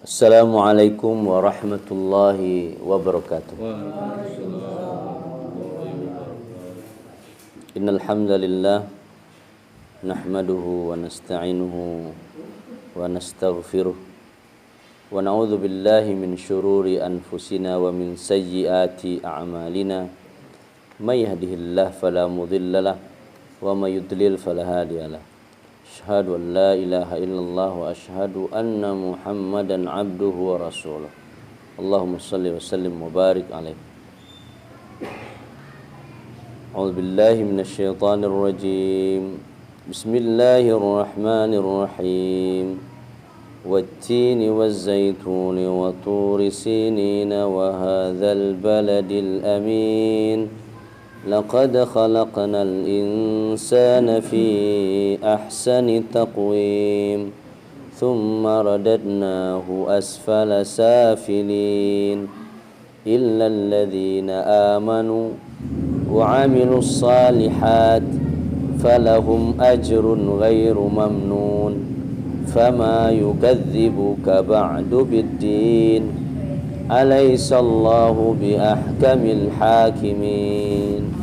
Assalamualaikum warahmatullahi wabarakatuh. Innal hamdalillah nahmaduhu wa nasta'inuhu wa nastaghfiruh wa na'udzu billahi min syururi anfusina wa min sayyiati a'malina. May yahdihillahu fala mudhillalah wa may yudlil fala hadiyalah. Asyhadu an la ilaha illallah wa asyhadu anna Muhammadan abduhu wa rasuluh. Allahumma salli wa sallim wa barik alaihi. A'udzu billahi minasy syaithanir rajim. Bismillahirrahmanirrahim. Wat-tini waz-zaituni wa turi sinina wa hadzal baladil amin. لقد خلقنا الإنسان في أحسن تقويم ثم رددناه أسفل سافلين إلا الذين آمنوا وعملوا الصالحات فلهم أجر غير ممنون فما يكذبك بعد بالدين أليس الله بأحكم الحاكمين.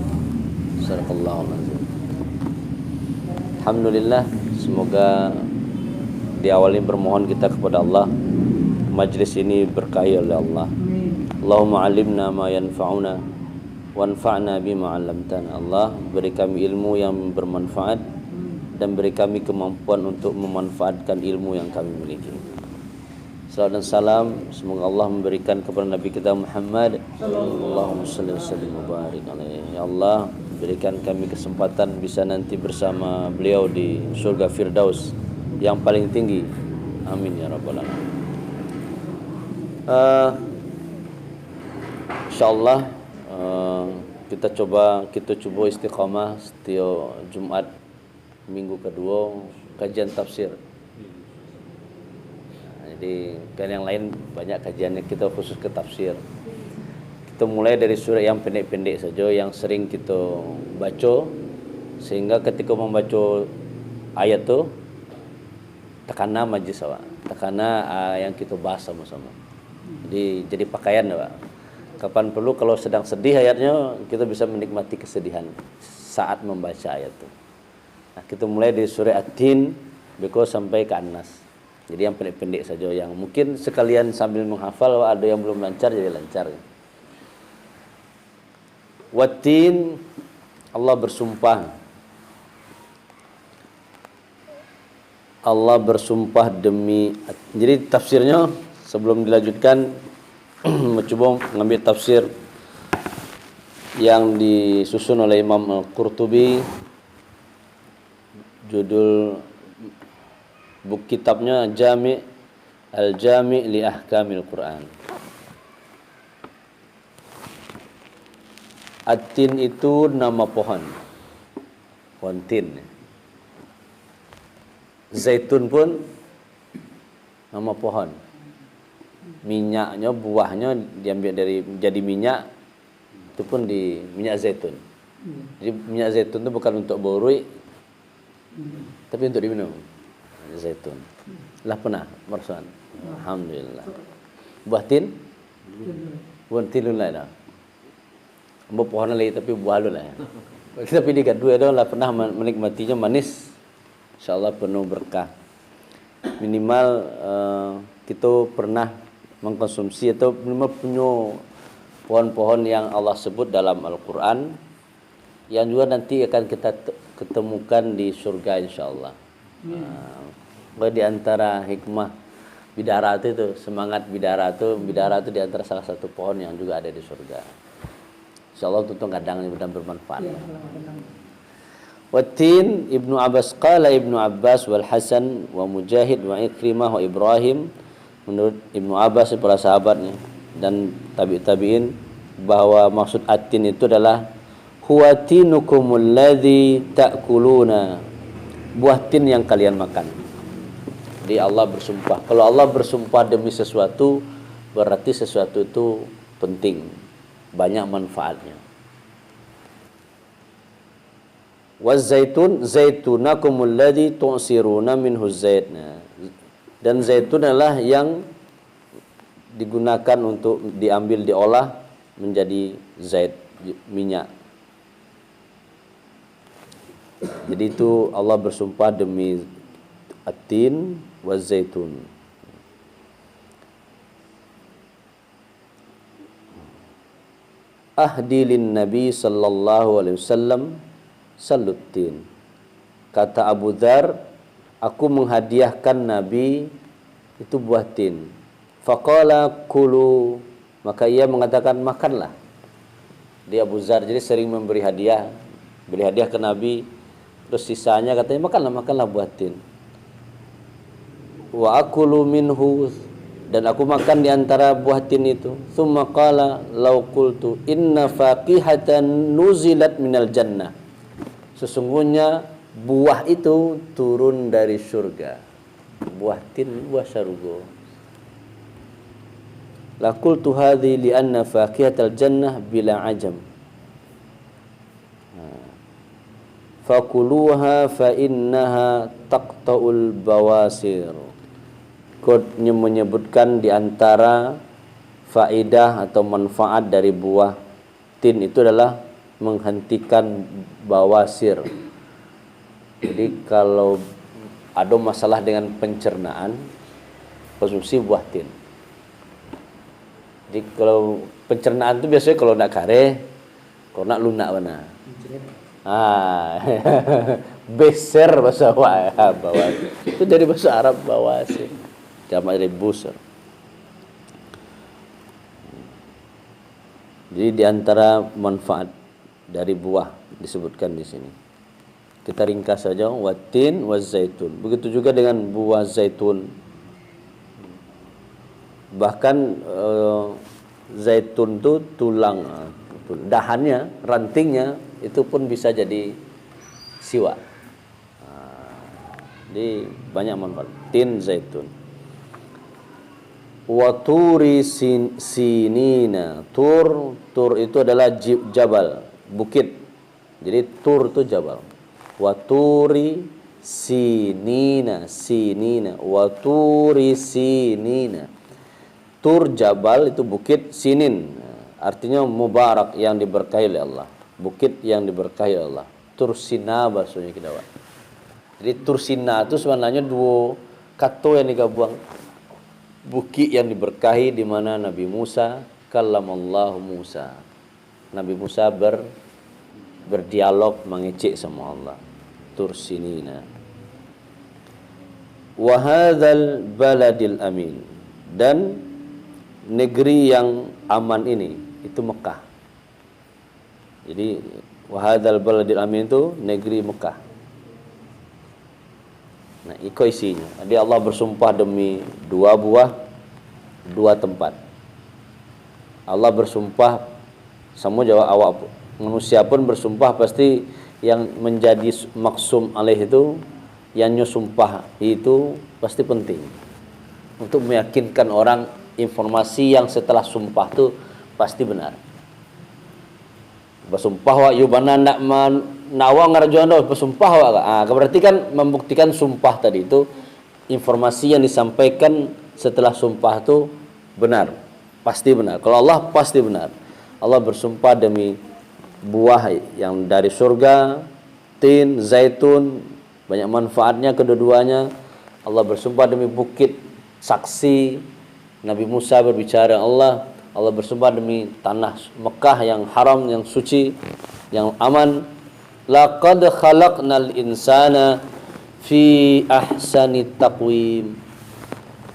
Alhamdulillah, semoga diawali bermohon kita kepada Allah. Majlis ini berkahi oleh Allah. Allahumma alimna ma yanfa'una wanfa'na bima 'allamtana. Allah, beri kami ilmu yang bermanfaat dan beri kami kemampuan untuk memanfaatkan ilmu yang kami miliki. Salawat dan salam semoga Allah memberikan kepada Nabi kita Muhammad. Allahumma shalli wa sallim wa barik alaihi. Ya Allah, berikan kami kesempatan bisa nanti bersama beliau di surga Firdaus yang paling tinggi. Amin ya rabbal alamin. Insyaallah kita coba istiqamah setiap Jumat minggu kedua kajian tafsir. Jadi kan yang lain banyak kajiannya, kita khusus ke tafsir. Kita mulai dari surah yang pendek-pendek saja yang sering kita baca, sehingga ketika membaca ayat tu tekana majlis awak, tekana yang kita bahas sama-sama. Jadi pakaian Pak. Kapan perlu kalau sedang sedih ayatnya, kita bisa menikmati kesedihan saat membaca ayat tu. Nah, kita mulai dari surah At-Tin beko sampai ke An-Nas. Jadi yang pendek-pendek saja, yang mungkin sekalian sambil menghafal, ada yang belum lancar jadi lancar. Wat-tin, Allah bersumpah demi. Jadi tafsirnya sebelum dilanjutkan mencoba mengambil tafsir yang disusun oleh Imam Al-Qurtubi. Judul buku kitabnya Al-Jami' li Ahkamil Quran. At-tin itu nama pohon tin. Zaitun pun nama pohon. Minyaknya, buahnya diambil dari jadi minyak, itu pun di minyak zaitun. Jadi minyak zaitun itu bukan untuk borui, tapi untuk diminum. Zaitun. Lah pernah mersan. Alhamdulillah. Buah tin? Buah tin lu lah. Buah pohon lagi tapi buah lu lah. Tapi di kedua itu lah pernah menikmatinya manis. Insyaallah penuh berkah. Minimal kita pernah mengkonsumsi atau minimal punya pohon-pohon yang Allah sebut dalam Al-Quran, yang juga nanti akan kita ketemukan di surga insyaallah. Di antara hikmah bidara itu semangat bidara itu di antara salah satu pohon yang juga ada di surga. Insyaallah tentu kadang dan bermanfaat. Wat-tin Ibnu Abbas qala Ibnu Abbas wal Hasan wa Mujahid wa Ikrimah wa Ibrahim, menurut Ibnu Abbas para sahabatnya dan tabi'in bahwa maksud at-tin itu adalah huwa tinukumul ladzi ta'kuluna, buah tin yang kalian makan. Jadi Allah bersumpah. Kalau Allah bersumpah demi sesuatu, berarti sesuatu itu penting, banyak manfaatnya. Waz-zaitun zaitunakumul ladzi tu'siruna minhu zait. Dan zaitun adalah yang digunakan untuk diambil diolah menjadi zait, minyak. Jadi itu Allah bersumpah demi at-tin wa zaitun. Ahdi lin Nabi sallallahu alaihi wasallam salutin. Kata Abu Dzar, aku menghadiahkan Nabi itu buah tin. Faqala kulu, maka ia mengatakan makanlah. Dia Abu Dzar jadi sering memberi hadiah, beri hadiah ke Nabi, terus sisanya katanya makanlah buah tin. Wa akulu minhu, dan aku makan di antara buah tin itu. Tsumma qala law qultu inna faqihatan nuzilat minal jannah. Sesungguhnya buah itu turun dari surga. Buah tin, buah syurga. La qultu hadhi li anna faqihatal jannah bila ajam. Fakuluha fa innaha taqta'ul bawasir. Kodnya menyebutkan di antara faedah atau manfaat dari buah tin itu adalah menghentikan bawasir. Jadi kalau ada masalah dengan pencernaan, konsumsi buah tin. Jadi kalau pencernaan itu biasanya kalau nak kare, kalau nak lunak mana? Beser bahasa bawasir. Itu dari bahasa Arab bawasir. Jamak dari busur. Jadi di antara manfaat dari buah disebutkan di sini. Kita ringkas saja, watin wazaitun. Begitu juga dengan buah zaitun. Bahkan zaitun itu tulang, dahannya, rantingnya itu pun bisa jadi siwak. Jadi banyak manfaat. Tin zaitun. Waturi sinina. Tur itu adalah jabal, bukit. Jadi tur itu jabal. Waturi sinina, waturi sinina. Tur jabal itu bukit, sinin artinya mubarak, yang diberkahi oleh Allah. Bukit yang diberkahi oleh Allah. Tursina bahasanya kita. Jadi Tursina itu sebenarnya dua kata yang digabung. Bukit yang diberkahi di mana Nabi Musa kallamallahu Musa. Nabi Musa berdialog mengecek sama Allah. Tursinina. Wa hadzal baladil amin, dan negeri yang aman ini itu Mekah. Jadi wa hadzal baladil amin itu negeri Mekah. Nah, itu isinya. Jadi Allah bersumpah demi dua tempat. Allah bersumpah, semua jawab awak manusia pun bersumpah, pasti yang menjadi maksum alaih itu, yang nyusumpah itu pasti penting untuk meyakinkan orang informasi yang setelah sumpah itu pasti benar. Bersumpah wa yubana nak nawa ngarjuan dah bersumpah wa. Berarti kan membuktikan sumpah tadi itu informasi yang disampaikan setelah sumpah itu benar, pasti benar. Kalau Allah pasti benar. Allah bersumpah demi buah yang dari surga, tin, zaitun, banyak manfaatnya kedua-duanya. Allah bersumpah demi bukit, saksi Nabi Musa berbicara Allah. Allah bersumpah demi tanah Mekah yang haram, yang suci, yang aman. Laqad khalaqnal insana fi ahsani taqwim.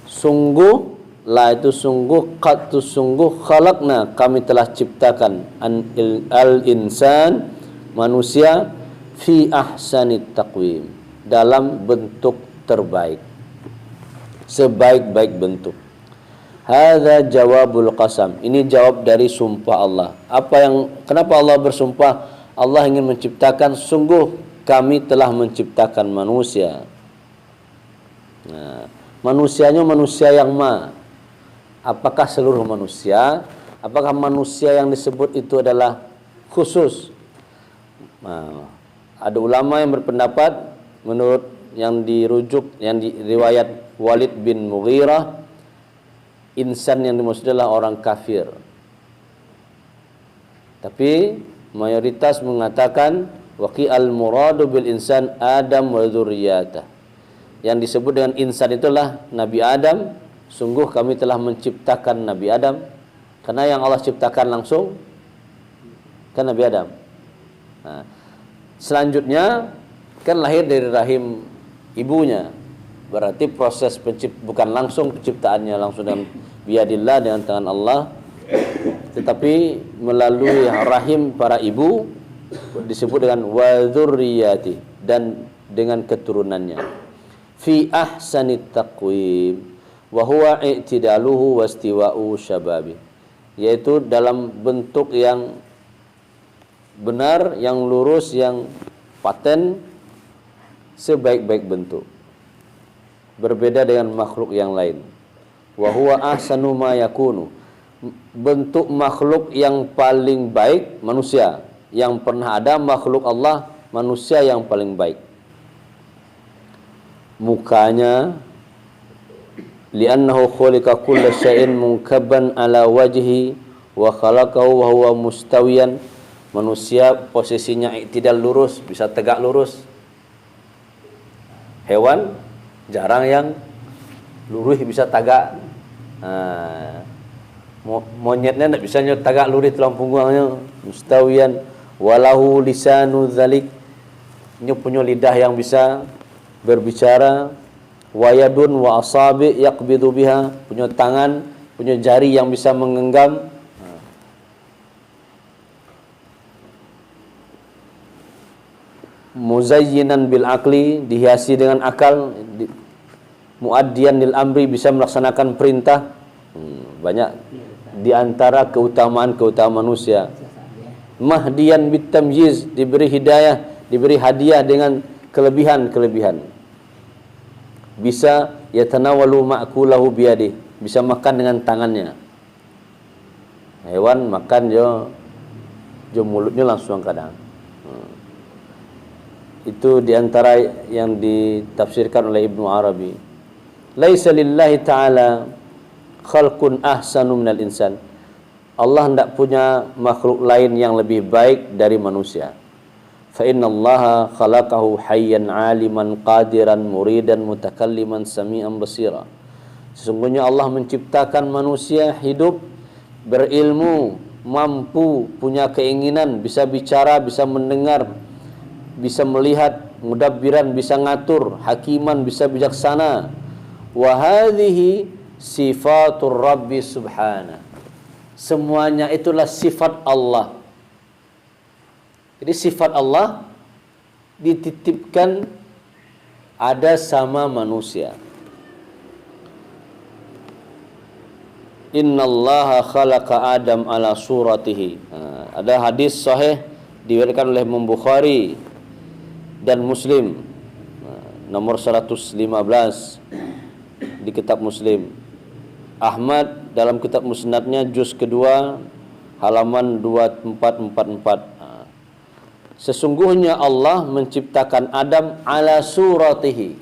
Sungguh, la itu sungguh, qad tu sungguh, khalaqna kami telah ciptakan al insan manusia fi ahsani taqwim, dalam bentuk terbaik, sebaik-baik bentuk. Hadza jawabul qasam. Ini jawab dari sumpah Allah. Kenapa Allah bersumpah? Allah ingin menciptakan, sungguh kami telah menciptakan manusia. Nah, manusianya manusia yang apakah seluruh manusia? Apakah manusia yang disebut itu adalah khusus? Nah, ada ulama yang berpendapat menurut yang dirujuk, yang di riwayat Walid bin Mughirah, insan yang dimaksud adalah orang kafir. Tapi mayoritas mengatakan waqi al-muradu bil insan Adam wa dzurriyyatah. Yang disebut dengan insan itulah Nabi Adam. Sungguh kami telah menciptakan Nabi Adam. Karena yang Allah ciptakan langsung kan Nabi Adam. Nah, selanjutnya kan lahir dari rahim ibunya. Berarti proses bukan langsung penciptaannya langsung dengan biadillah, dengan tangan Allah, tetapi melalui rahim para ibu disebut dengan wa dzurriyyati, dan dengan keturunannya. Fi ahsanit taqwim wa huwa i'tidaluhu wastiwa'u syababi, yaitu dalam bentuk yang benar, yang lurus, yang paten, sebaik-baik bentuk, berbeda dengan makhluk yang lain. Wa huwa ahsanu ma yakunu, bentuk makhluk yang paling baik manusia yang pernah ada, makhluk Allah manusia yang paling baik. Mukanya li'annahu khuliqa kulla syai'in munkabban ala wajhi wa khalaqahu wa huwa mustawiyan. Manusia posisinya tidak lurus, bisa tegak lurus. Hewan jarang yang lurus bisa tagak. Monyetnya tidak bisa tagak lurus tulang punggungnya. Mustawiyan walahu lisanu dzalik, ini punya lidah yang bisa berbicara. Wayadun wa asabi yaqbidu biha, punya tangan, punya jari yang bisa menggenggam. Muzayyinan bil akli, dihiasi dengan akal. Muaddiyan lil amri, bisa melaksanakan perintah. Banyak di antara keutamaan-keutamaan manusia. Mahdiyan bit tamyiz, diberi hidayah, diberi hadiah dengan kelebihan-kelebihan. Bisa yatanawalu ma'kulahu biyadih, bisa makan dengan tangannya. Hewan makan jo mulutnya langsung kadang. Itu diantara yang ditafsirkan oleh Ibnu Arabi. Laisa lillahi ta'ala khalqun ahsanu minal insan. Allah tidak punya makhluk lain yang lebih baik dari manusia. Fa innallaha khalaqahu hayyan 'aliman qadiran muridan mutakalliman sami'an basira. Sesungguhnya Allah menciptakan manusia hidup, berilmu, mampu, punya keinginan, bisa bicara, bisa mendengar, bisa melihat, mudabbiran, bisa ngatur, hakiman, bisa bijaksana. Wa hadhihi sifatur Rabbi subhanahu. Semuanya itulah sifat Allah. Jadi sifat Allah dititipkan ada sama manusia. Innallaha khalaqa Adam ala suratihi. Ada hadis sahih diriwayatkan oleh Imam Bukhari dan Muslim, nomor 115 di kitab Muslim. Ahmad dalam kitab Musnadnya juz kedua halaman 2444. Sesungguhnya Allah menciptakan Adam ala suratihi,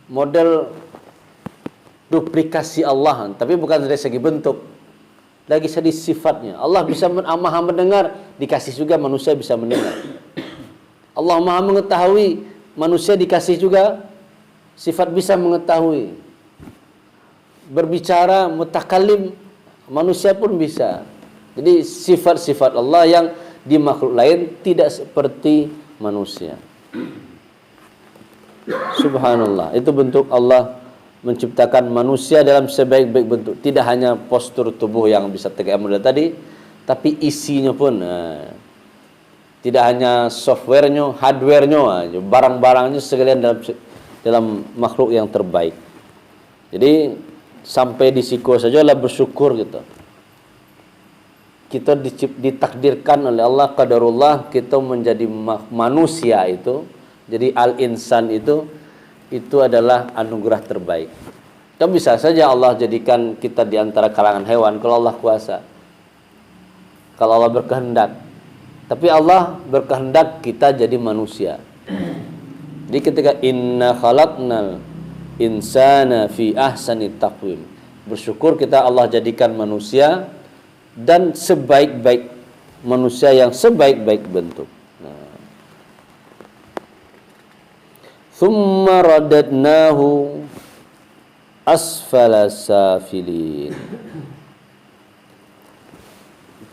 model duplikasi Allah, tapi bukan dari segi bentuk, dari segi sifatnya. Allah bisa maha mendengar, dikasih juga manusia bisa mendengar. Allah maha mengetahui, manusia dikasih juga sifat bisa mengetahui. Berbicara, mutakallim, manusia pun bisa. Jadi sifat-sifat Allah yang di makhluk lain tidak seperti manusia. Subhanallah. Itu bentuk Allah menciptakan manusia dalam sebaik-baik bentuk. Tidak hanya postur tubuh yang bisa tegak model tadi, tapi isinya pun. Tidak hanya softwarenya, hardwarenya, barang-barangnya sekalian dalam makhluk yang terbaik. Jadi sampai di siku sajalah bersyukur gitu. Kita ditakdirkan oleh Allah, qadarullah, kita menjadi manusia itu, jadi al-insan itu adalah anugerah terbaik. Dan bisa saja Allah jadikan kita di antara kalangan hewan kalau Allah kuasa, kalau Allah berkehendak. Tapi Allah berkehendak kita jadi manusia. Jadi ketika inna khalaqnal insana fi ahsani taqwim. Bersyukur kita Allah jadikan manusia dan sebaik-baik manusia yang sebaik-baik bentuk. Thumma radadnahu asfala safilin.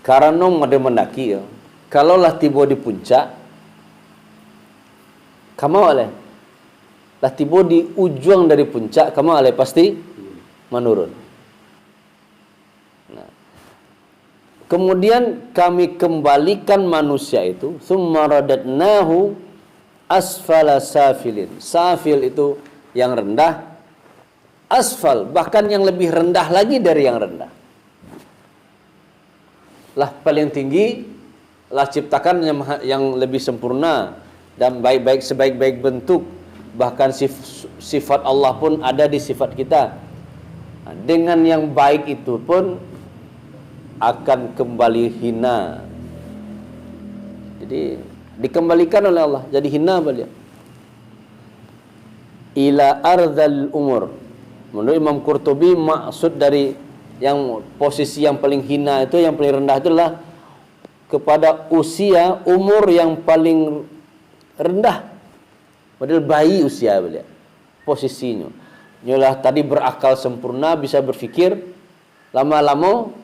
Karena ada mendaki ya. Kalaulah tiba di puncak, kamu oleh lah tiba di ujung dari puncak, kamu oleh pasti menurun. Nah, kemudian kami kembalikan manusia itu, summa radadnahu asfala safilin. Safil itu yang rendah, asfal bahkan yang lebih rendah lagi dari yang rendah. Lah paling tinggi, lah ciptakan yang lebih sempurna dan baik-baik sebaik-baik bentuk. Bahkan sifat Allah pun ada di sifat kita. Nah, dengan yang baik itu pun akan kembali hina. Jadi dikembalikan oleh Allah jadi hina beliau. Ila ardhal umur. Menurut Imam Qurtubi, maksud dari yang posisi yang paling hina itu, yang paling rendah itulah kepada usia umur yang paling rendah. Padahal bayi usia beliau posisinya. Nyolah tadi berakal sempurna, bisa berfikir, lama-lama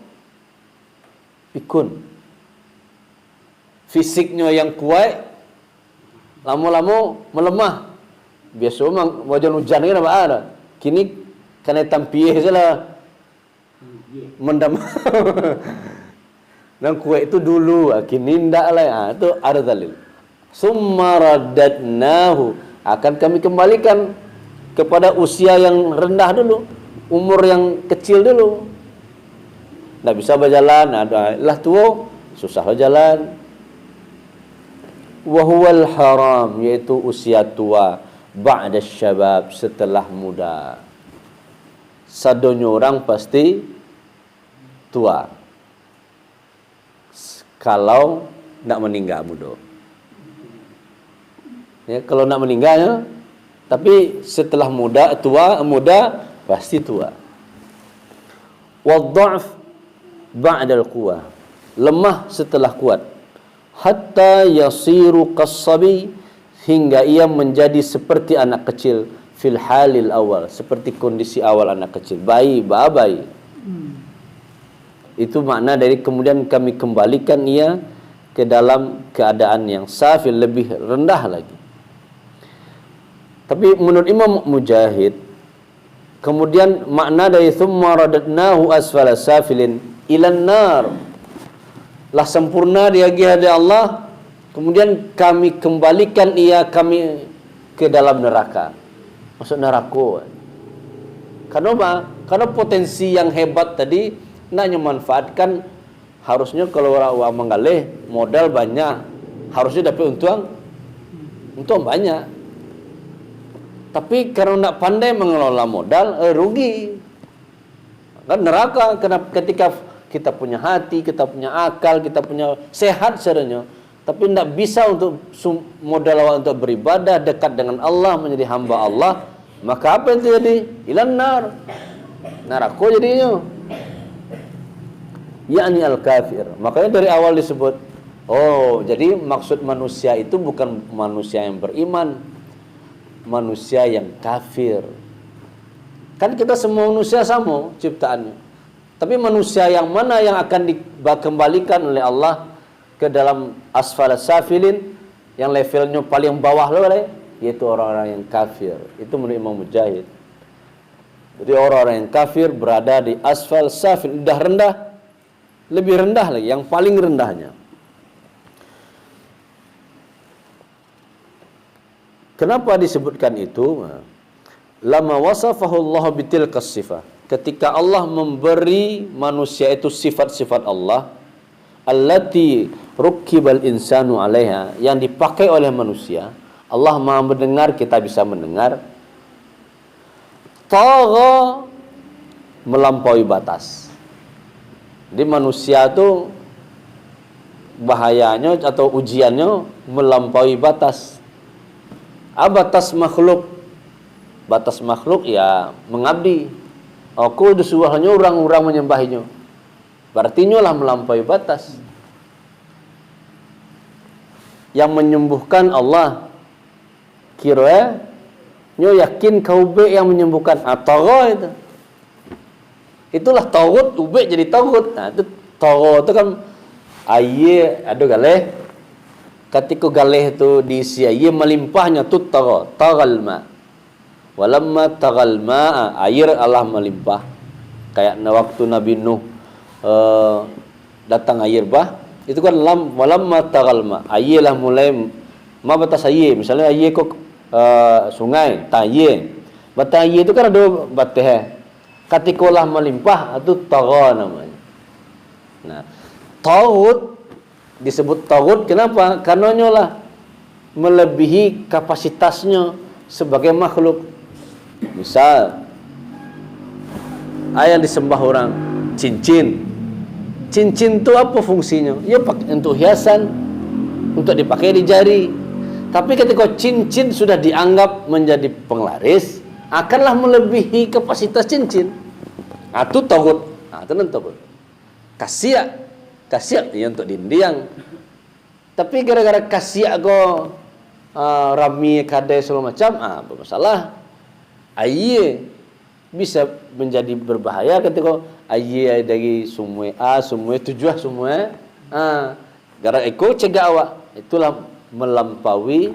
pikun. Fisiknya yang kuat, lama-lama melemah. Biasa memang wajan hujan kan apa ada. Kini kena tampiyeh saja mendam. Dan kuat itu dulu, kini ndak lah. Itu ada dalil. Summa radadnahu, akan kami kembalikan kepada usia yang rendah dulu, umur yang kecil dulu. Ndak bisa berjalan, lah tua, susah berjalan. Wa huwal haram, yaitu usia tua, ba'da syabab, setelah muda. Sadonya orang pasti tua kalau nak meninggal muda. Ya, kalau nak meninggalnya, tapi setelah muda pasti tua. Wadha'f ba'dal quwwah, lemah setelah kuat. Hatta yasiru qassabi, hingga ia menjadi seperti anak kecil fil halil awal, seperti kondisi awal anak kecil, bayi, bayi. Itu makna dari kemudian kami kembalikan ia ke dalam keadaan yang safil, lebih rendah lagi. Tapi menurut Imam Mujahid, kemudian makna dari thumma radadnahu asfala safilin ilan nar, lah sempurna dia hadirat Allah, kemudian kami kembalikan ia kami ke dalam neraka. Masuk neraka. Karena apa? Karena potensi yang hebat tadi naknya manfaatkan, harusnya kalau orang menggalih modal banyak, harusnya dapat untung banyak. Tapi karena nak pandai mengelola modal, rugi. Kan neraka. Ketika kita punya hati, kita punya akal, kita punya sehat sebenarnya, tapi tidak bisa untuk modal awal untuk beribadah, dekat dengan Allah, menjadi hamba Allah, maka apa yang terjadi? Ilan nar, neraka jadinya. Yakni al-kafir. Makanya dari awal disebut, oh, jadi maksud manusia itu bukan manusia yang beriman, manusia yang kafir. Kan kita semua manusia sama ciptaannya. Tapi manusia yang mana yang akan dikembalikan oleh Allah ke dalam asfala safilin, yang levelnya paling bawah oleh, yaitu orang-orang yang kafir. Itu menurut Imam Mujahid. Jadi orang-orang yang kafir berada di asfal safil, sudah rendah, lebih rendah lagi, yang paling rendahnya. Kenapa disebutkan itu? Lama wasafahu Allah bitilkas sifah. Ketika Allah memberi manusia itu sifat-sifat Allah, allati rukkibal insanu alaiha, yang dipakai oleh manusia. Allah Maha mendengar, kita bisa mendengar. Tagha, melampaui batas. Jadi manusia itu bahayanya atau ujiannya melampaui batas. Batas makhluk batas makhluk ya mengabdi. Aku disuruhnya orang-orang menyembahnya. Berarti nyolah melampaui batas. Yang menyembuhkan Allah. Kira nyo yakin kau be yang menyembuhkan atau itu. Itulah tagut, ube jadi tagut. Nah, itu tagut itu kan aye ada galeh. Ketika galeh itu diisi aye melimpahnya tu tagut, tagal ma. Walamma tagal ma, air Allah melimpah. Kayak waktu Nabi Nuh datang air bah, itu kan walamma tagal ma. Aye lah mulai ma batas aye, misalnya aye kok sungai, taye. Batas aye itu kan ada batas. Katikolah melimpah itu tagha namanya. Nah, tagut disebut tagut kenapa? Karena nyolah melebihi kapasitasnya sebagai makhluk. Misal yang disembah orang cincin. Cincin itu apa fungsinya? Ya untuk hiasan, untuk dipakai di jari. Tapi ketika cincin sudah dianggap menjadi penglaris, akanlah melebihi kapasitas cincin. Itu tagut. Itu nan tagut. Kasiak dia untuk dindiang. Tapi gara-gara kasiak go rami kadai segala macam, bermasalah. Aye bisa menjadi berbahaya ketika aye dari semua semua tujuh semua. Gara eko cegah awak. Itulah melampaui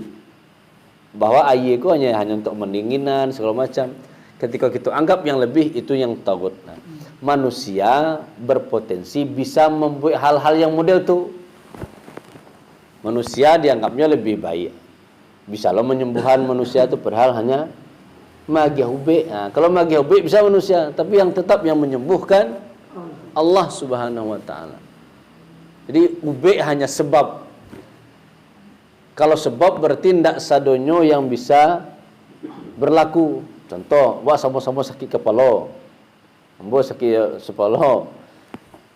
bahwa aye ko hanya untuk mendinginan segala macam. Ketika kita anggap yang lebih itu yang tagut. Nah, manusia berpotensi bisa membuat hal-hal yang model tu. Manusia dianggapnya lebih baik. Bisa lo menyembuhan manusia itu padahal hanya magiah ube. Nah, kalau magiah ube bisa manusia, tapi yang tetap yang menyembuhkan Allah Subhanahu wa taala. Jadi ube hanya sebab. Kalau sebab berarti tidak sadonyo yang bisa berlaku. Contoh, wah sama-sama sakit kepala. Ambo sakit kepala.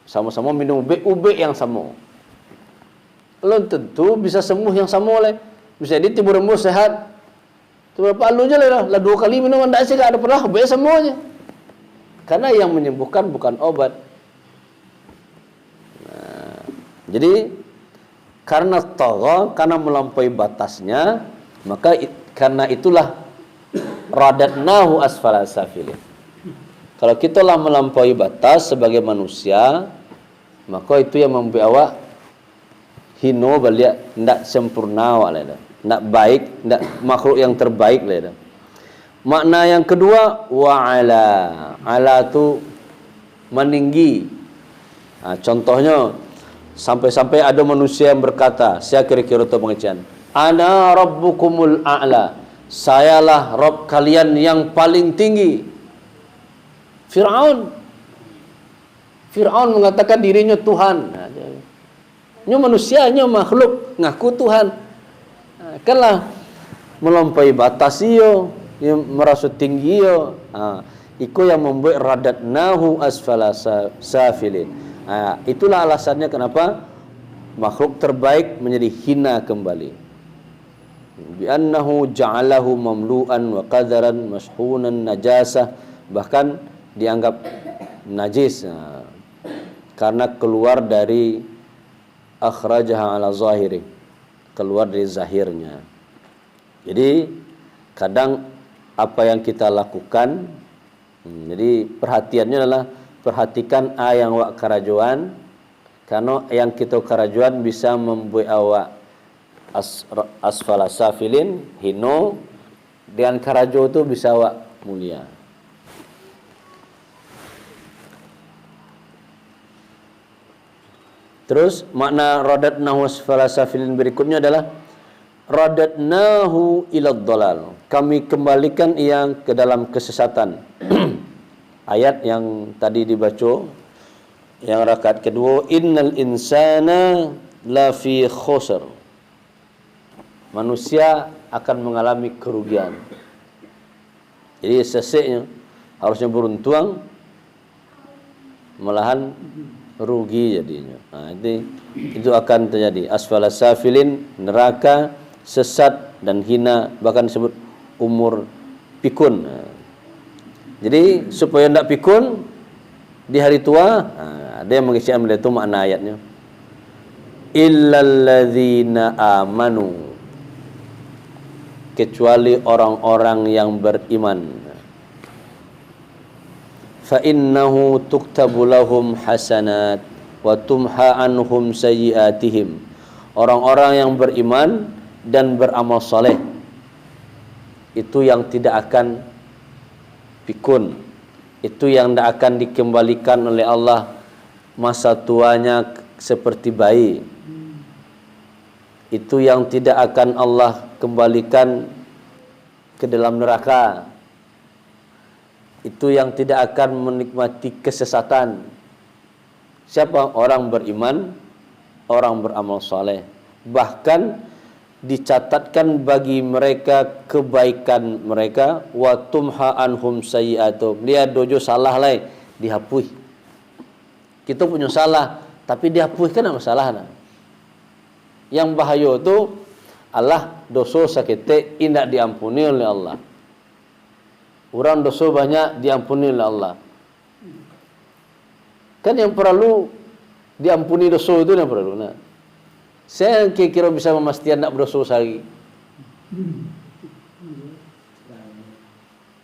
Sama-sama minum ube yang sama. Belum tentu bisa sembuh yang sama oleh. Bisa jadi timur rembuh sehat. Berapa alunya lah 2 kali minum anda sih ada pernah ube semuanya. Karena yang menyembuhkan bukan obat. Nah, jadi karena tagha, karena melampaui batasnya, maka karena itulah radatnahu asfala safilin. Kalau kita lah melampaui batas sebagai manusia, maka itu yang membuat awak hino balik, tidak sempurna awak lah, tidak baik, tidak makhluk yang terbaik lah. Makna yang kedua ala tu meninggi. Contohnya sampai-sampai ada manusia yang berkata, saya kira-kira itu pengajian, ana rabbukumul a'la, sayalah Rabb kalian yang paling tinggi. Fir'aun mengatakan dirinya Tuhan. Nya manusianya makhluk ngaku Tuhan. Kanlah melampaui batas iyo, yang merasa tinggi iyo. Iko yang membuat radatnahu asfala safilin. Itulah alasannya kenapa makhluk terbaik menjadi hina kembali. Bi'annahu ja'alahu mamlu'an wa qadaran mashunan najasah, bahkan dianggap najis karena keluar dari akhrajaha ala zahiri, keluar dari zahirnya. Jadi kadang apa yang kita lakukan, jadi perhatiannya adalah perhatikan yang wak karajuan, karena yang kita karajuan bisa membuat awak asfala safilin, hino, dengan karajo itu bisa awak mulia. Terus makna radatnahu asfala safilin berikutnya adalah radatnahu ilad dalal, kami kembalikan yang ke dalam kesesatan. Ayat yang tadi dibaca yang rakaat kedua, innal insana lafi khusr, manusia akan mengalami kerugian. Jadi seseknya harusnya beruntung, malahan rugi jadinya. Itu akan terjadi. Asfala safilin, neraka, sesat dan hina, bahkan disebut umur pikun. Jadi supaya tidak pikun di hari tua, ada yang mengisi ambil itu makna ayatnya. Illalladzina amanu, kecuali orang-orang yang beriman. Fa innahu tuktabu lahum hasanat wa tumha anhum sayyiatihim. Orang-orang yang beriman dan beramal soleh itu yang tidak akan pikun, itu yang tidak akan dikembalikan oleh Allah masa tuanya seperti bayi, itu yang tidak akan Allah kembalikan ke dalam neraka, itu yang tidak akan menikmati kesesatan. Siapa? Orang beriman, orang beramal soleh. Bahkan dicatatkan bagi mereka kebaikan mereka, wa tumha anhum sayyi'atum. Dia dojo salah lai dihapus. Kita punya salah tapi dihapus kan masalah nah. Yang bahaya tu Allah dosa sakit indak diampuni oleh Allah. Orang dosa banyak diampuni oleh Allah. Kan yang perlu diampuni dosa itu yang perlu nah. Saya kira bisa memastikan tak berdosa sehari.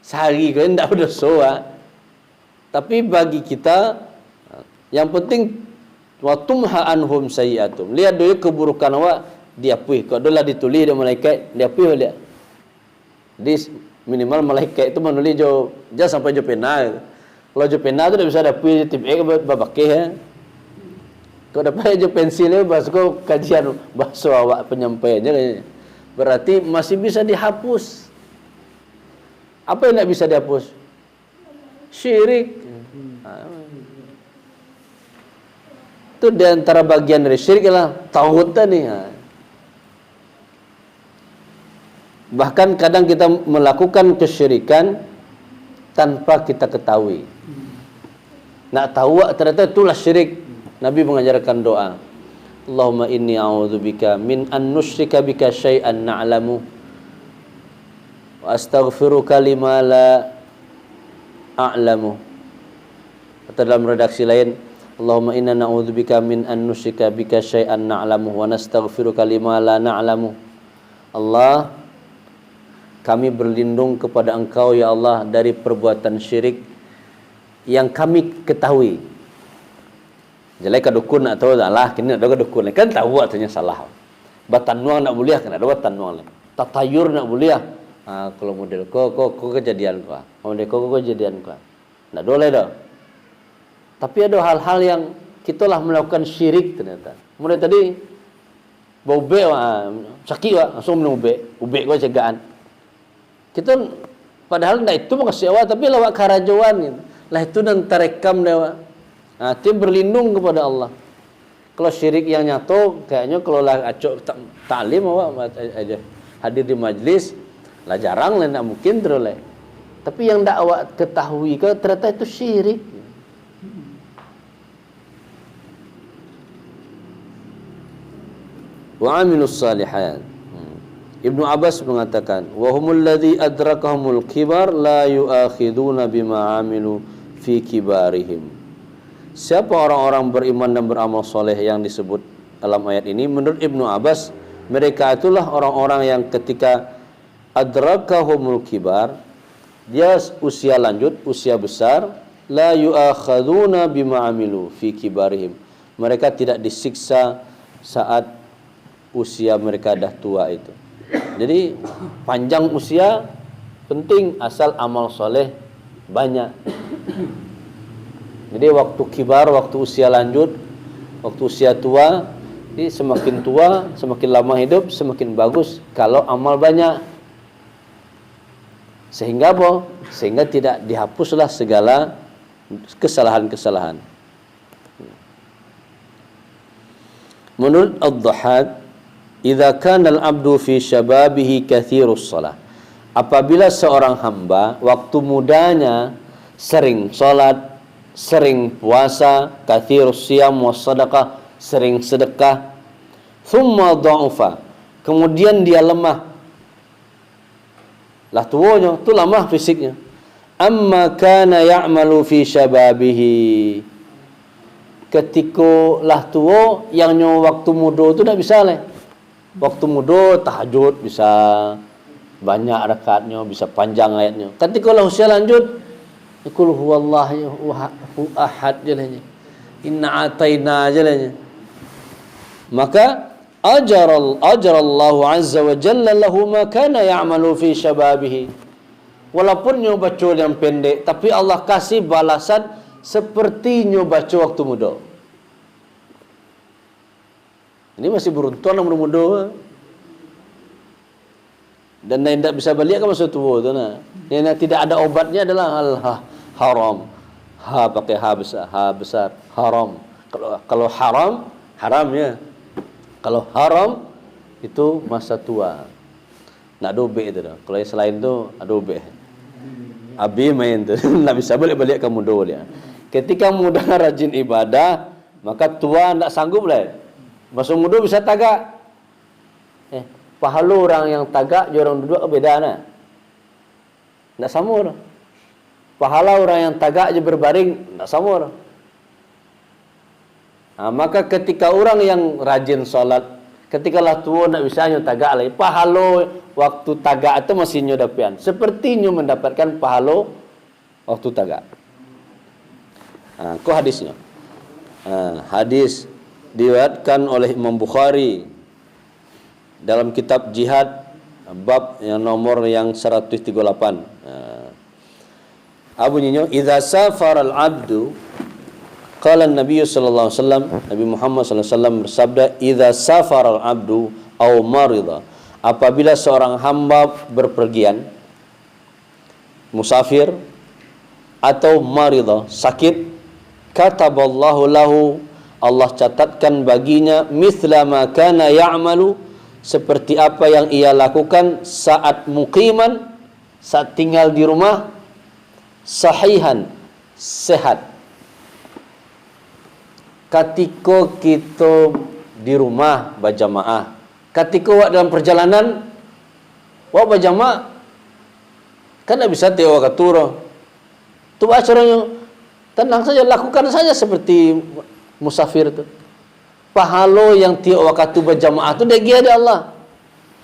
Sehari kan tak berdosa. Tapi bagi kita yang penting wa tumha anhum sayyi'atum. Lihat dulu keburukan awak dihapus. Kalau dah ditulis dia malaikat dihapus dia. Jadi minimal malaikat itu menulis jo jangan sampai jo pena. Kalau jo pena tu dah bisa dihapus tip X babakeh ya. Kau dapat je pensil ni, bahasa kau kajian bahasa awak penyampaiannya, berarti masih bisa dihapus. Apa yang tak bisa dihapus? Syirik. Itu di antara bagian dari syirik lah tauhid tadi. Bahkan kadang kita melakukan kesyirikan tanpa kita ketahui. Nak tahu ternyata itulah syirik. Nabi mengajarkan doa. Allahumma inni a'udzubika min an nusyrika bika syai'an na'lamu wa astaghfiruka lima la a'lamu. Atau dalam redaksi lain, Allahumma inna na'udzubika min an nusyrika bika syai'an na'lamu wa nastaghfiruka lima la na'lamu. Allah, kami berlindung kepada Engkau ya Allah dari perbuatan syirik yang kami ketahui. Jadi kalau dukun nak tahu lah, kini nak tahu dukun kan tahu artinya salah. Batanuang nak boleh kan ada batanuang lah. Tatayur nak boleh. Kalau model kau kejadian kau. Model kau kejadian kau. Nak boleh dah. Tapi ada hal-hal yang kita lah melakukan syirik ternyata. Mulai tadi bau ubek sakit langsung minum ubek kau cegaan. Kita padahal nak itu makasih awak tapi lawak karajuan gitu. Lah itu dan terekam dewa. Dia berlindung kepada Allah. Kalau syirik yang nyata, kayaknya kalau lah acok taklim awak aja hadir di majlis, lah jarang lah, tak mungkin teroleh. Tapi yang tak awak ketahui ke ternyata itu syirik. Wa amilus salihat. Ibnu Abbas mengatakan, wa humul ladzi adrakahumul kibar la yu'akhiduna bima amilu fi kibarihim. Siapa orang-orang beriman dan beramal soleh yang disebut dalam ayat ini? Menurut Ibnu Abbas, mereka itulah orang-orang yang ketika adrakahumul kibar, dia usia lanjut, usia besar, la yu'akhaduna bima amilu fi kibarihim. Mereka tidak disiksa saat usia mereka dah tua itu. Jadi panjang usia penting asal amal soleh banyak. Jadi waktu kibar, waktu usia lanjut, waktu usia tua, jadi semakin tua, semakin lama hidup, semakin bagus kalau amal banyak. Sehingga apa? Sehingga tidak dihapuslah segala kesalahan-kesalahan. Menurut Ad-Dhahhak, idza kana al-'abdu fi syababihi katsirus shalah. Apabila seorang hamba waktu mudanya sering salat, sering puasa, katsirus siyam was sadaqah, sering sedekah, thumma dha'ufa, kemudian dia lemah Lah tuanya, tu lemah fisiknya. Amma kana ya'malu fi syababihi. Ketika lah tua yang nyo waktu muda tu dah bisa leh. Waktu muda tahajud bisa banyak rakatnya, bisa panjang ayatnya. Ketika lah usia lanjut, qul huwallahu ahad je lah. Inna ataina je lah. Maka ajarallahu azza wa jalla lahu ma kana ya'malu fi syababihi. Walaupun nyo baca yang pendek, tapi Allah kasih balasan seperti nyo baca waktu muda. Ini masih beruntung umur muda. Dan yang tidak bisa balik kan masa tua tu nah. Yang tidak ada obatnya adalah haram. Ha pakai ha besar, haram. Kalau haram, haramnya. Kalau haram itu masa tua. Nak dobe itu dah. Kalau yang selain tu adobe. Abi main tu. Tak bisa balik-balik ke muda dia. Ketika muda rajin ibadah, maka tua tak sanggup lah. Masa muda bisa tagak. Pahala orang yang tagak dan orang duduk beda nah. Tak sama dah. Pahala orang yang tagak je berbaring tak sama dah. Maka ketika orang yang rajin solat, ketika lah tua nak bisa nyo tagak lagi, pahala waktu tagak itu masih nyo dapian. Seperti nyo mendapatkan pahala waktu tagak. Ko hadisnya. Hadis diriwayatkan oleh Imam Bukhari dalam kitab jihad bab yang nomor yang 138. Bunyinya idza safara al-'abdu qala an-nabiy sallallahu alaihi wasallam, Nabi Muhammad sallallahu alaihi wasallam bersabda, idza safara al-'abdu aw marida, apabila seorang hamba berpergian, musafir atau marida, sakit, kataballahu lahu, Allah catatkan baginya mithla ma kana ya'malu, seperti apa yang ia lakukan saat muqiman, saat tinggal di rumah, sahihan, sehat. Ketika kita di rumah berjamaah, ketika awak dalam perjalanan awak berjamaah, kan tak bisa tiap awak katur. Tu acaranya tenang saja, lakukan saja seperti musafir tu. Pahala yang tiap waktu berjamaah tu dari ada Allah.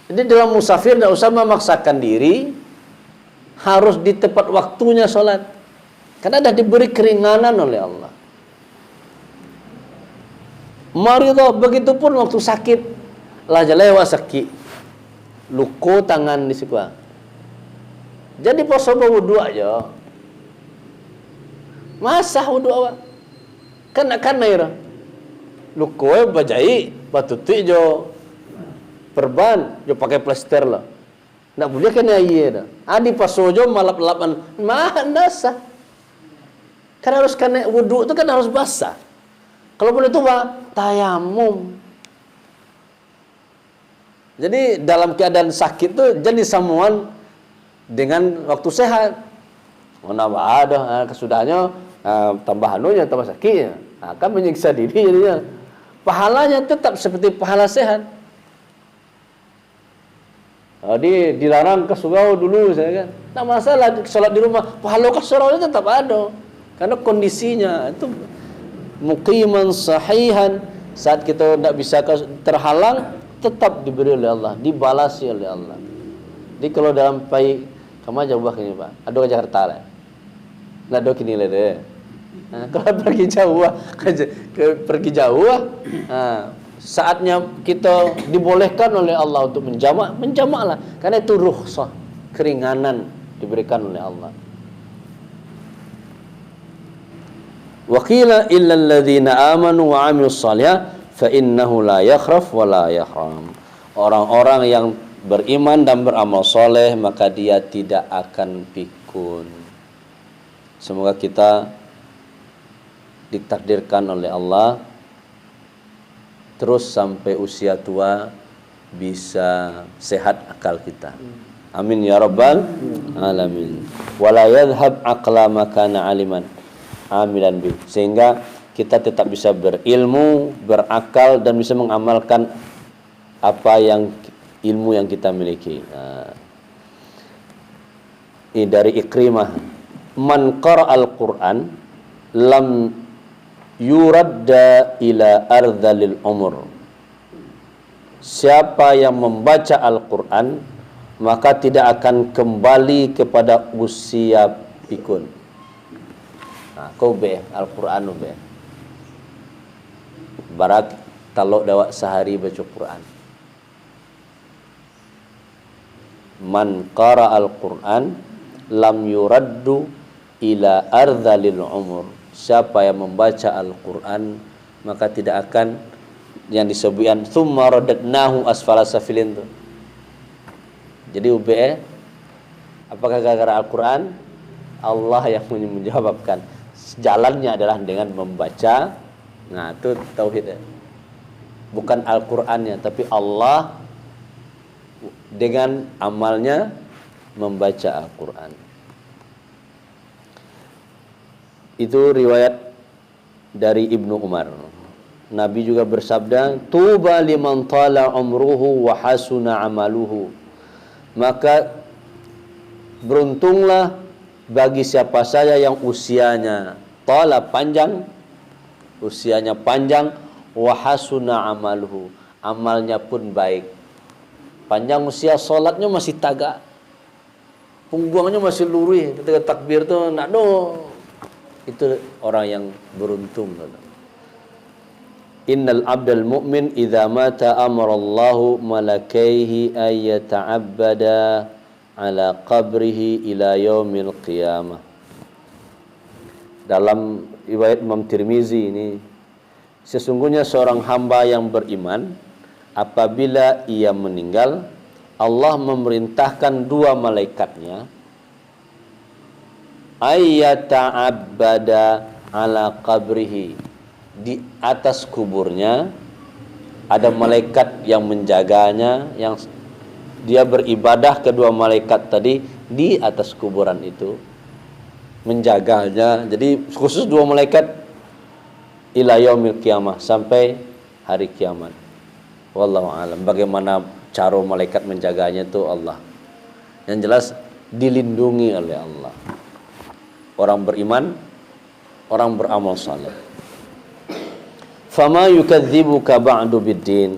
Jadi dalam musafir tidak usah memaksakan diri harus di tepat waktunya solat, karena dah diberi keringanan oleh Allah. Maridah begitu pun waktu sakit, lah jalewa sakit, luka tangan di siku. Jadi poso wudu aja. Masa wudu awak? Kan air. Lukoe bajai, batuti jo perban, jo pakai plester lah. Nak boleh kena air dah. Adi pasojo malap-lapan, mana sah? Kan harus kena wudu tu kan harus basah. Kalau boleh tu tayamum. Jadi dalam keadaan sakit tu jadi samuan dengan waktu sehat. Mana ada kesudahnya tambah anunya, tambah sakitnya. Akan menyiksa diri jadinya. Pahalanya tetap seperti pahala sehat. Jadi dilarang ke surau dulu saya kan. Tak masalah solat di rumah, pahala ke surau tetap ada. Karena kondisinya itu muqiman sahihan, saat kita tidak bisa terhalang tetap diberi oleh Allah, dibalasi oleh Allah. Jadi kalau dalam pai kamu jauh kini Pak, ada ke Jakarta lah. Nak ada kini lah deh. Kalau pergi jauh, pergi jauh, saatnya kita dibolehkan oleh Allah untuk menjamaklah, karena itu rukhsah, keringanan diberikan oleh Allah. Wa qila illal ladzina amanu wa 'amilus shalihat fa innahu la yakhraf wa la yahram. Orang-orang yang beriman dan beramal soleh maka dia tidak akan pikun. Semoga kita ditakdirkan oleh Allah terus sampai usia tua bisa sehat akal kita. Amin ya rabbal alamin. Wala yadhhab aqla ma kana aliman amilan bi, sehingga kita tetap bisa berilmu, berakal dan bisa mengamalkan apa yang ilmu yang kita miliki. Ini dari Ikrimah. Man qara'al Qur'an lam yuradda ila ardhalil umur. Siapa yang membaca Al-Quran, maka tidak akan kembali kepada usia pikun. Nah, kau be Al-Quran be. Barak talok dawak sehari baca Quran. Man qara Al-Quran lam yuraddu ila ardhalil umur. Siapa yang membaca Al-Quran, maka tidak akan, yang disebutkan thumma radadnahu asfala safilin tu. Jadi UBE, apakah gara-gara Al-Quran? Allah yang menjawabkan. Jalannya adalah dengan membaca. Nah, itu tauhid. Bukan Al-Qurannya, tapi Allah dengan amalnya membaca Al-Quran. Itu riwayat dari Ibnu Umar. Nabi juga bersabda, tuba liman tala umruhu wa hasuna amaluhu. Maka beruntunglah bagi siapa saja yang usianya tala panjang, usianya panjang, wa hasuna amaluhu, amalnya pun baik. Panjang usia, solatnya masih tagak, punggungnya masih lurus, ketika takbir tu nak do. Itu orang yang beruntung. Innal abdal mu'min idza mata amarallahu malakaihi ay yata'abbada ala qabrihi ila yaumil qiyamah. Dalam riwayat Imam Tirmizi ini, sesungguhnya seorang hamba yang beriman apabila ia meninggal, Allah memerintahkan dua malaikatnya ayyata'abbada ala qabrihi, di atas kuburnya ada malaikat yang menjaganya, yang dia beribadah, kedua malaikat tadi di atas kuburan itu menjaganya. Jadi khusus dua malaikat ila yaumil qiyamah, sampai hari kiamat. Wallahu alam. Bagaimana cara malaikat menjaganya itu Allah. Yang jelas dilindungi oleh Allah. Orang beriman, orang beramal saleh. Fama yukadzibuka ba'du biddin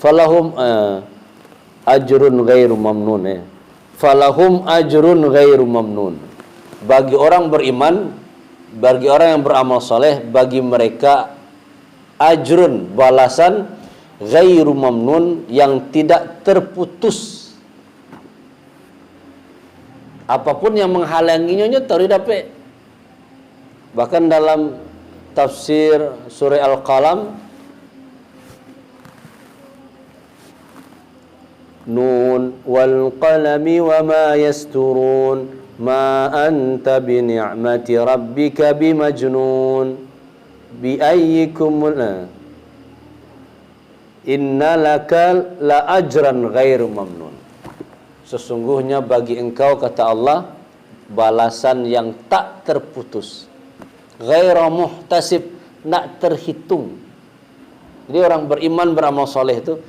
falahum ajrun ghairu mamnun. Falahum ajrun ghairu mamnun. Bagi orang beriman, bagi orang yang beramal saleh, bagi mereka ajrun, balasan ghairu mamnun, yang tidak terputus. Apapun yang menghalanginya terus dapat. Bahkan dalam tafsir surah Al-Qalam, Nun wal qalami wa ma yasturun ma anta bi ni'mati rabbika bimajnun bi ayyikum inna laka la ajran ghairu mamnun. Sesungguhnya bagi engkau, kata Allah, balasan yang tak terputus, ghairu muhtasib, nak terhitung. Jadi orang beriman beramal soleh itu,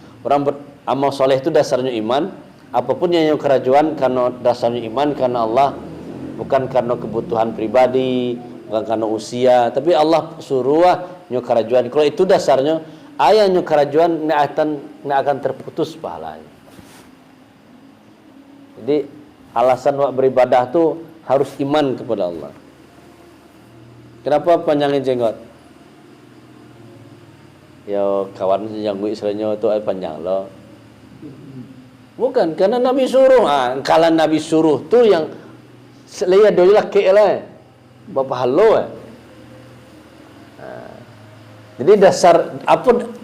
amal soleh itu dasarnya iman. Apapun yang kerajuan karena dasarnya iman, karena Allah, bukan karena kebutuhan pribadi, bukan karena usia, tapi Allah suruh nyo kerajuan. Kalau itu dasarnya, ayah nyo kerajuan nak akan terputus pahalanya. Jadi alasan wak beribadah tu harus iman kepada Allah. Kenapa panjangin jenggot? Ya kawan jenggot istilahnya tu panjang lo. Bukan, karena Nabi suruh. Kalau Nabi suruh tu yang selaya doi laki lah. Bapa halo. Jadi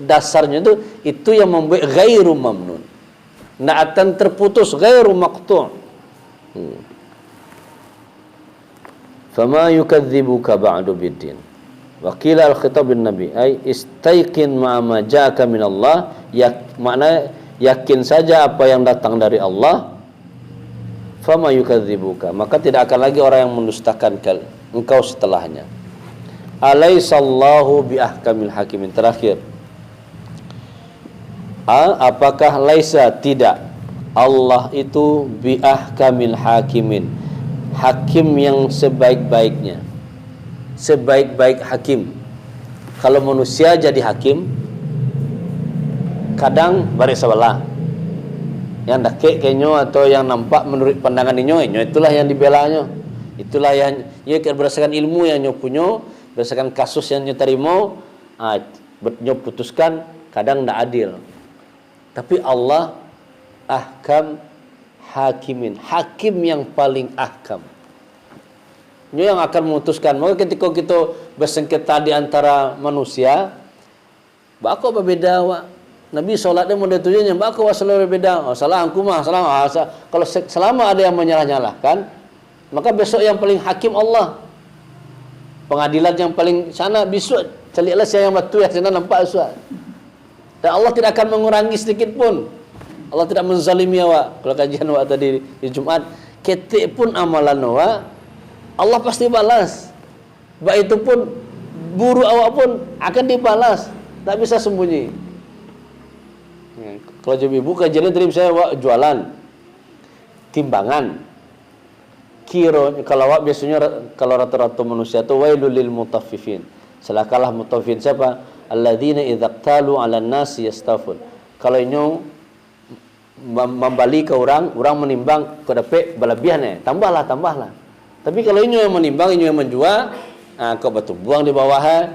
dasarnya itu yang membuat ghairu mamnun. Na'atan terputus, ghairu maqtu'. Fama yukadzibuka ba'du biddin. Wa qila al-khitab bin nabi ay istaiqin ma ja'aka min Allah, makna yakin saja apa yang datang dari Allah. Fama yukadzibuka, maka tidak akan lagi orang yang mendustakan engkau setelahnya. Alaisallahu bi ahkamil hakimin. Terakhir, apakah laisa tidak Allah itu bi ahkamil hakimin, hakim yang sebaik-baiknya. Sebaik-baik hakim. Kalau manusia jadi hakim, kadang baris sebelah. Yang dakik kenyo atau yang nampak menurut pandangan inyo itulah yang dibelanya. Itulah yang berdasarkan ilmu yang nyo punyo, berdasarkan kasus yang nyo terima, nyo putuskan kadang ndak adil. Tapi Allah ahkam hakimin, hakim yang paling ahkam. Nyo yang akan memutuskan. Maka ketika kita bersengketa di antara manusia, bako berbeda wak. Nabi solat dia model tujuannya, bako wak selalu berbeda. Oh, salah aku mah, salah. Kalau selama ada yang menyalah-nyalahkan, maka besok yang paling hakim Allah. Pengadilan yang paling sana besok carilah siapa yang betul, yang sana nampak besok. Dan Allah tidak akan mengurangi sedikit pun. Allah tidak menzalimi awak. Kalau kajian awak tadi di Jumat, ketik pun amalan awak, Allah pasti balas. Baik itu pun buruk awak pun akan dibalas. Tak bisa sembunyi. Kalau jadi ibu kajian tadi saya awak jualan timbangan. Kiro kalau awak biasanya kalau rata-rata manusia tu wailul lil mutaffifin. Celakalah mutaffifin siapa? Alladzina idza qtalu 'alan nasi yastafun. Kalau inyo membali ke orang menimbang ke dapat berlebihan tambahlah. Tapi kalau inyo yang menimbang, inyo yang menjual, kok batu buang di bawah,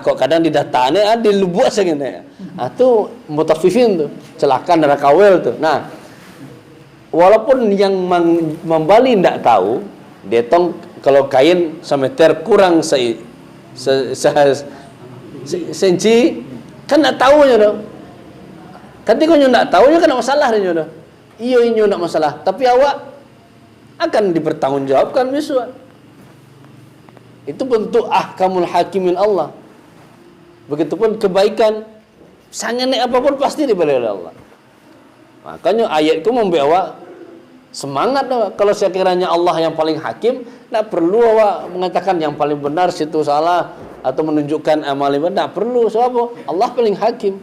kok kadang di datanya di lubuk segini. Tu mutaffifin tu, celakan darah kawel tu. Nah, walaupun yang membali tidak tahu, dia tong kalau kain semeter kurang senci, kan tak tahu nya dah. Ketika nyo tak tahu nya kan masalah nya dah. Iyo nyo tak masalah, tapi awak akan dipertanggungjawabkan besok. Itu bentuk ahkamul hakimin Allah. Begitupun kebaikan, sangat apapun pasti diberi oleh Allah. Makanya ayat itu membuat awak semangat awak. Kalau sekiranya Allah yang paling hakim, tak perlu awak mengatakan yang paling benar situ salah atau menunjukkan amal yang benar. Tak perlu. Sebab Allah paling hakim.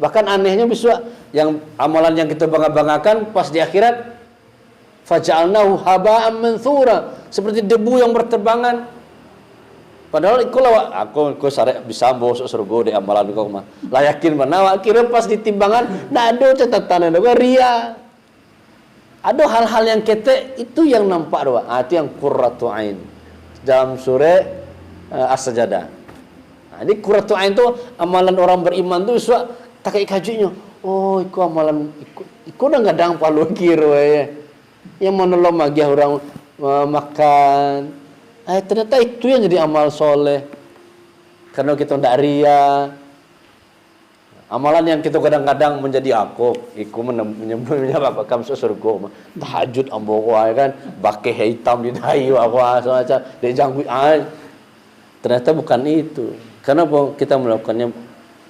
Bahkan anehnya besok yang amalan yang kita bangga-banggakan pas di akhirat, faja'alnahu haba'an manthura, seperti debu yang berterbangan. Padahal aku sarek bisa masuk surga di amalan kau mah. Lah yakin mana awak kira pas ditimbangan ndak ada catatan ada ria. Ada hal-hal yang ketek itu yang nampak doa. Itu yang qurratu ain. Dalam surah As-Sajdah. Jadi qurratu ain tu amalan orang beriman tu suak tak kayak kajinya. Oh, iku amalan iku dah gadang palu kira yang menolong bagi orang makan. Ternyata itu yang jadi amal soleh. Karena kita tidak ria. Amalan yang kita kadang-kadang menjadi iku menyebabkan masuk surga. Tahajud ambo kan, pakai hitam di dahi semacam dia janggut. Ternyata bukan itu. Kenapa kita melakukannya?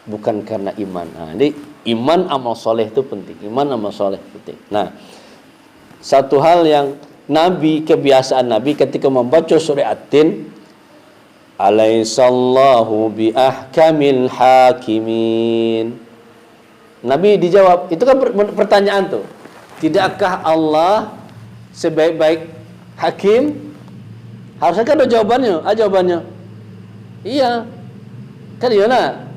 Bukan karena iman. Jadi iman amal soleh itu penting. Iman amal soleh penting. Nah, satu hal yang Nabi, kebiasaan Nabi ketika membaca surah At-Tin, alaihissallahu bi ahkamil hakimin. Nabi dijawab, itu kan pertanyaan tuh. Tidakkah Allah sebaik-baik hakim? Harusnya kan ada jawabannya. Jawabannya iya. Kan iya lah.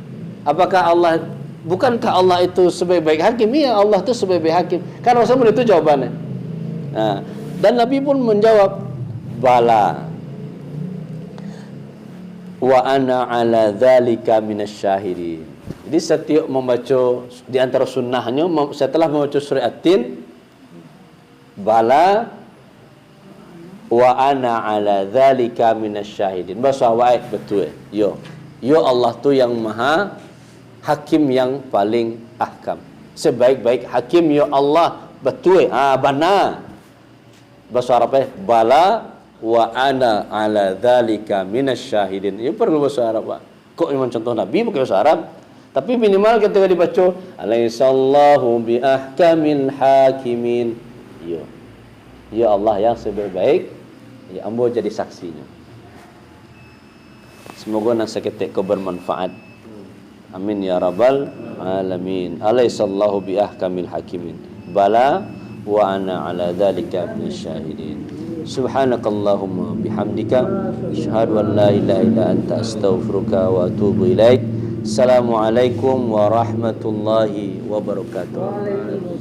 Apakah Allah, bukankah Allah itu sebaik-baik hakim? Iya, Allah itu sebaik-baik hakim. Kan Rasulullah itu jawabannya. Nah, dan Nabi pun menjawab, bala wa ana ala dzalika minasyahidin. Jadi setiap membaca di antara sunnahnya setelah membaca surah At-Tin, bala wa ana ala dzalika minasyahidin. Bahasa awak betul. Yo Allah tu yang maha hakim yang paling ahkam. Sebaik-baik hakim ya Allah betul. Benar. Bahasa Arab bala wa ana ala dzalika minasyahidin. Ini perlu bahasa Arab, Pak. Kok memang contoh Nabi pakai bahasa Arab, tapi minimal ketika dibaca alaihissallahu bi ahkamil hakimin. Ya Allah yang sebaik-baik, ya ambo jadi saksinya. Semoga nang seketik kau bermanfaat. Amin ya rabbal alamin. Alaihissallahu bi ahkamil hakimin. Bala wa ana ala dzalika minasyahidin. Subhanakallahumma bihamdika asyhadu an la ilaha illa anta astaghfiruka wa atubu ilaik. Assalamualaikum warahmatullahi wabarakatuh.